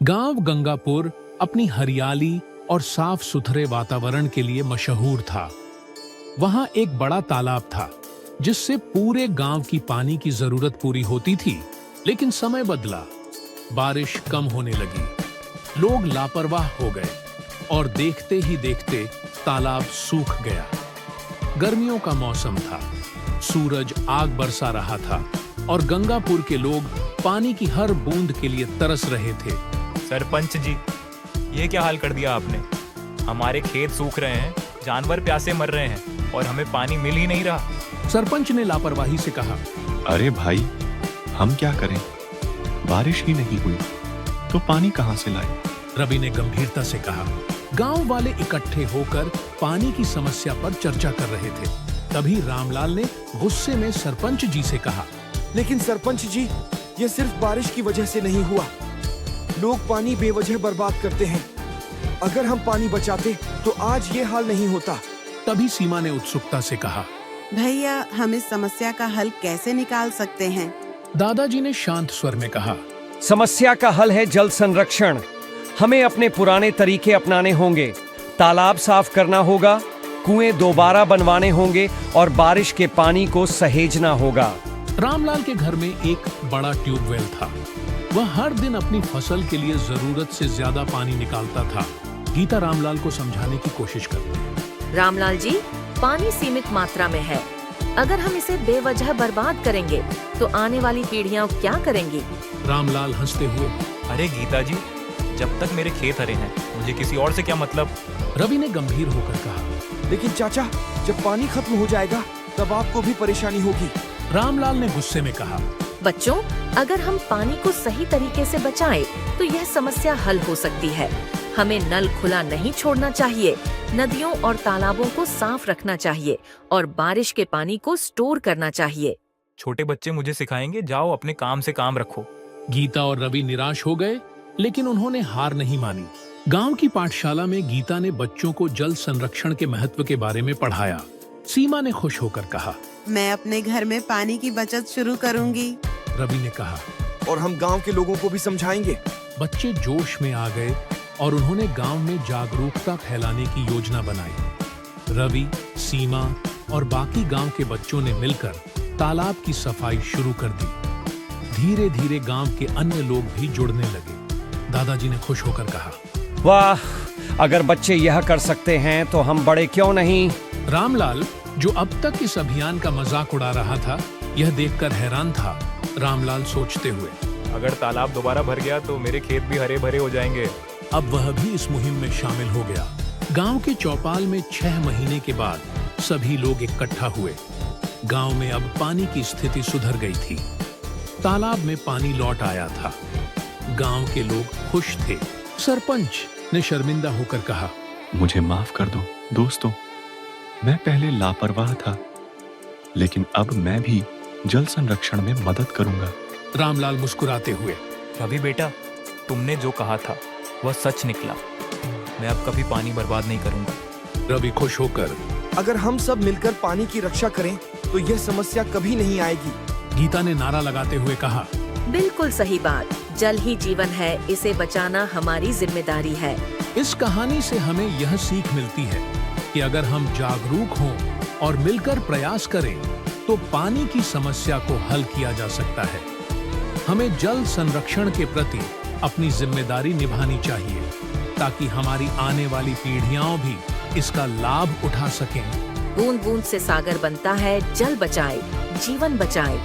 गांव गंगापुर अपनी हरियाली और साफ सुथरे वातावरण के लिए मशहूर था। वहां एक बड़ा तालाब था जिससे पूरे गांव की पानी की जरूरत पूरी होती थी। लेकिन समय बदला, बारिश कम होने लगी, लोग लापरवाह हो गए और देखते ही देखते तालाब सूख गया। गर्मियों का मौसम था, सूरज आग बरसा रहा था और गंगापुर के लोग पानी की हर बूंद के लिए तरस रहे थे। सरपंच जी, ये क्या हाल कर दिया आपने? हमारे खेत सूख रहे हैं, जानवर प्यासे मर रहे हैं और हमें पानी मिल ही नहीं रहा। सरपंच ने लापरवाही से कहा, अरे भाई, हम क्या करें? बारिश ही नहीं हुई तो पानी कहां से लाए? रवि ने गंभीरता से कहा। गांव वाले इकट्ठे होकर पानी की समस्या पर चर्चा कर रहे थे। तभी रामलाल ने गुस्से में सरपंच जी से कहा, लेकिन सरपंच जी, ये सिर्फ बारिश की वजह से नहीं हुआ। लोग पानी बेवजह बर्बाद करते हैं। अगर हम पानी बचाते तो आज ये हाल नहीं होता। तभी सीमा ने उत्सुकता से कहा, भैया, हम इस समस्या का हल कैसे निकाल सकते हैं? दादाजी ने शांत स्वर में कहा, समस्या का हल है जल संरक्षण। हमें अपने पुराने तरीके अपनाने होंगे। तालाब साफ करना होगा, कुएं दोबारा बनवाने होंगे और बारिश के पानी को सहेजना होगा। रामलाल के घर में एक बड़ा ट्यूबवेल था। वह हर दिन अपनी फसल के लिए जरूरत से ज्यादा पानी निकालता था। गीता रामलाल को समझाने की कोशिश करती है। रामलाल जी, पानी सीमित मात्रा में है। अगर हम इसे बेवजह बर्बाद करेंगे तो आने वाली पीढ़ियां क्या करेंगी? रामलाल हंसते हुए, अरे गीता जी, जब तक मेरे खेत हरे हैं, मुझे किसी और से क्या मतलब? रवि ने गंभीर होकर कहा, लेकिन चाचा, जब पानी खत्म हो जाएगा तब आपको भी परेशानी होगी। रामलाल ने गुस्से में कहा, बच्चों, अगर हम पानी को सही तरीके से बचाएं, तो यह समस्या हल हो सकती है। हमें नल खुला नहीं छोड़ना चाहिए, नदियों और तालाबों को साफ रखना चाहिए और बारिश के पानी को स्टोर करना चाहिए। छोटे बच्चे मुझे सिखाएंगे, जाओ अपने काम से काम रखो। गीता और रवि निराश हो गए, लेकिन उन्होंने हार नहीं मानी। गांव की पाठशाला में गीता ने बच्चों को जल संरक्षण के महत्व के बारे में पढ़ाया। सीमा ने खुश होकर कहा, मैं अपने घर में पानी की बचत शुरू करूंगी। रवि ने कहा, और हम गांव के लोगों को भी समझाएंगे। बच्चे जोश में आ गए और उन्होंने गांव में जागरूकता फैलाने की योजना बनाई। रवि, सीमा और बाकी गांव के बच्चों ने मिलकर तालाब की सफाई शुरू कर दी। धीरे धीरे गांव के अन्य लोग भी जुड़ने लगे। दादाजी ने खुश होकर कहा, वाह, अगर बच्चे यह कर सकते हैं तो हम बड़े क्यों नहीं? रामलाल, जो अब तक इस अभियान का मजाक उड़ा रहा था, यह देखकर हैरान था। रामलाल सोचते हुए, अगर तालाब दोबारा भर गया तो मेरे खेत भी हरे भरे हो जाएंगे। अब वह भी इस मुहिम में शामिल हो गया। गांव के चौपाल में 6 महीने के बाद सभी लोग इकट्ठा हुए। गांव में अब पानी की स्थिति सुधर गई थी। तालाब में पानी लौट आया था। गांव के लोग खुश थे। सरपंच ने शर्मिंदा होकर कहा, मुझे माफ कर दो दोस्तों, मैं पहले लापरवाह था, लेकिन अब मैं भी जल संरक्षण में मदद करूंगा। रामलाल मुस्कुराते हुए, रवि बेटा, तुमने जो कहा था वह सच निकला। मैं अब कभी पानी बर्बाद नहीं करूंगा। रवि खुश होकर, अगर हम सब मिलकर पानी की रक्षा करें तो यह समस्या कभी नहीं आएगी। गीता ने नारा लगाते हुए कहा, बिल्कुल सही बात। जल ही जीवन है, इसे बचाना हमारी जिम्मेदारी है। इस कहानी से हमें यह सीख मिलती है कि अगर हम जागरूक हों और मिलकर प्रयास करें तो पानी की समस्या को हल किया जा सकता है। हमें जल संरक्षण के प्रति अपनी जिम्मेदारी निभानी चाहिए ताकि हमारी आने वाली पीढ़ियां भी इसका लाभ उठा सकें। बूंद बूंद से सागर बनता है। जल बचाए, जीवन बचाए।